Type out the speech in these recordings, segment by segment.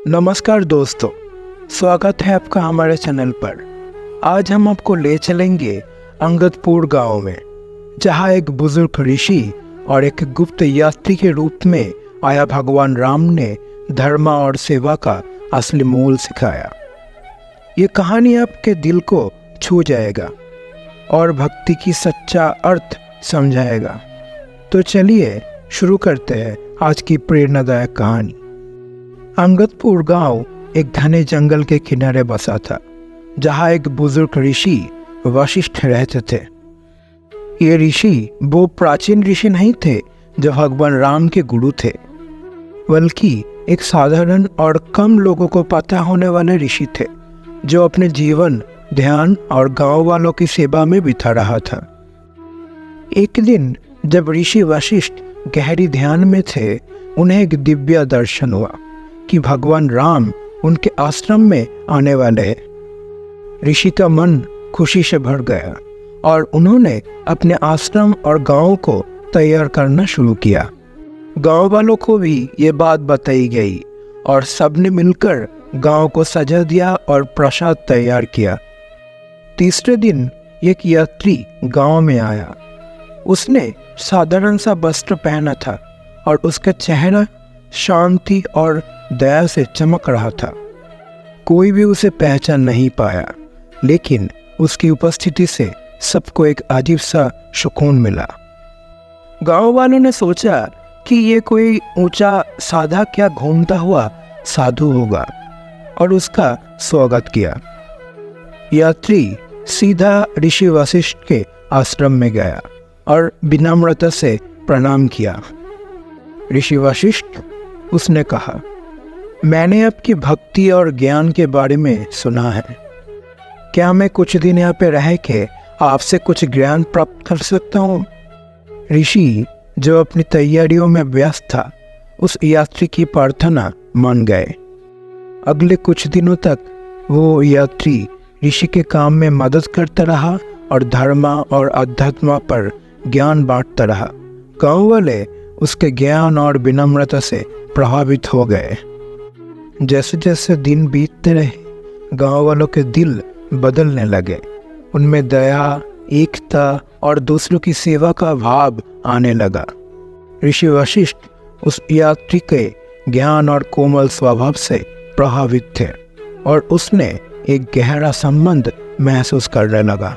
नमस्कार दोस्तों, स्वागत है आपका हमारे चैनल पर। आज हम आपको ले चलेंगे अंगदपुर गांव में, जहां एक बुजुर्ग ऋषि और एक गुप्त यात्री के रूप में आया भगवान राम ने धर्म और सेवा का असली मूल सिखाया। ये कहानी आपके दिल को छू जाएगा और भक्ति की सच्चा अर्थ समझाएगा। तो चलिए शुरू करते हैं आज की प्रेरणादायक कहानी। अंगदपुर गांव एक घने जंगल के किनारे बसा था, जहां एक बुजुर्ग ऋषि वशिष्ठ रहते थे। ये ऋषि वो प्राचीन ऋषि नहीं थे जो भगवान राम के गुरु थे, बल्कि एक साधारण और कम लोगों को पता होने वाले ऋषि थे, जो अपने जीवन, ध्यान और गांव वालों की सेवा में बिता रहा था। एक दिन जब ऋषि वशिष्ठ गहरी ध्यान में थे, उन्हें एक दिव्य दर्शन हुआ कि भगवान राम उनके आश्रम में आने वाले हैं। ऋषि का मन खुशी से भर गया और उन्होंने अपने आश्रम और गांव को तैयार करना शुरू किया। गांव वालों को भी ये बात बताई गई और सबने मिलकर गांव को सजा दिया और प्रसाद तैयार किया। तीसरे दिन एक यात्री गांव में आया। उसने साधारण सा वस्त्र पहना था और उसका चेहरा शांति और दया से चमक रहा था। कोई भी उसे पहचान नहीं पाया, लेकिन उसकी उपस्थिति से सबको एक अजीब सा सुकून मिला। गांव वालों ने सोचा कि ये कोई ऊंचा साधा क्या घूमता हुआ साधु होगा और उसका स्वागत किया। यात्री सीधा ऋषि वशिष्ठ के आश्रम में गया और विनम्रता से प्रणाम किया। ऋषि वशिष्ठ, उसने कहा, मैंने आपकी भक्ति और ज्ञान के बारे में सुना है। क्या मैं कुछ दिन यहाँ पे रह के आपसे कुछ ज्ञान प्राप्त कर सकता हूँ? ऋषि, जो अपनी तैयारियों में व्यस्त था, उस यात्री की प्रार्थना मान गए। अगले कुछ दिनों तक वो यात्री ऋषि के काम में मदद करता रहा और धर्म और अध्यात्म पर ज्ञान बांटता रहा। गाँव वाले उसके ज्ञान और विनम्रता से प्रभावित हो गए। जैसे जैसे दिन बीतते रहे, गांव वालों के दिल बदलने लगे। उनमें दया, एकता और दूसरों की सेवा का भाव आने लगा। ऋषि वशिष्ठ उस यात्री के ज्ञान और कोमल स्वभाव से प्रभावित थे और उसने एक गहरा संबंध महसूस करने लगा।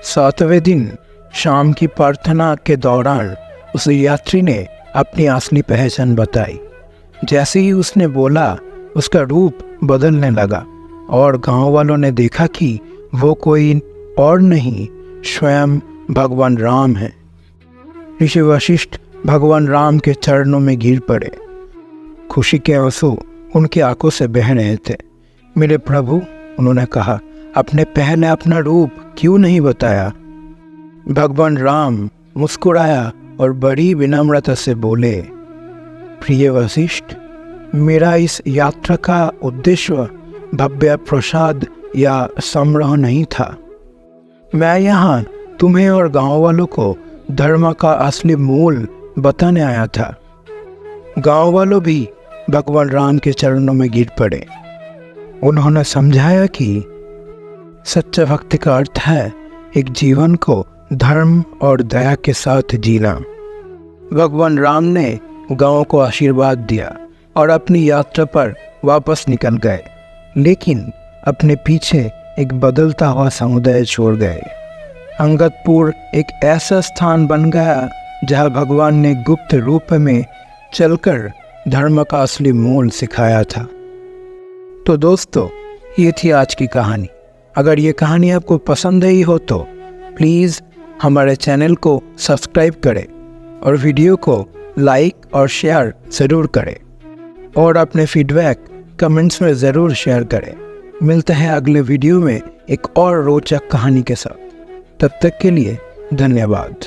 7वें दिन शाम की प्रार्थना के दौरान उस यात्री ने अपनी असली पहचान बताई। जैसे ही उसने बोला, उसका रूप बदलने लगा और गांव वालों ने देखा कि वो कोई और नहीं, स्वयं भगवान राम है। ऋषि वशिष्ठ भगवान राम के चरणों में गिर पड़े। खुशी के आंसू उनकी आंखों से बह रहे थे। मेरे प्रभु, उन्होंने कहा, अपने पहले अपना रूप क्यों नहीं बताया? भगवान राम मुस्कुराया और बड़ी विनम्रता से बोले, प्रिय वशिष्ठ, मेरा इस यात्रा का उद्देश्य भव्य प्रसाद या समारोह नहीं था। मैं यहाँ तुम्हें और गांव वालों को धर्म का असली मूल बताने आया था। गांव वालों भी भगवान राम के चरणों में गिर पड़े। उन्होंने समझाया कि सच्चा भक्ति का अर्थ है एक जीवन को धर्म और दया के साथ जीना। भगवान राम ने गांव को आशीर्वाद दिया और अपनी यात्रा पर वापस निकल गए, लेकिन अपने पीछे एक बदलता हुआ समुदाय छोड़ गए। अंगदपुर एक ऐसा स्थान बन गया जहां भगवान ने गुप्त रूप में चलकर धर्म का असली मूल सिखाया था। तो दोस्तों, ये थी आज की कहानी। अगर ये कहानी आपको पसंद आई हो तो प्लीज़ हमारे चैनल को सब्सक्राइब करें और वीडियो को लाइक और शेयर ज़रूर करें और अपने फीडबैक कमेंट्स में ज़रूर शेयर करें। मिलते हैं अगले वीडियो में एक और रोचक कहानी के साथ। तब तक के लिए धन्यवाद।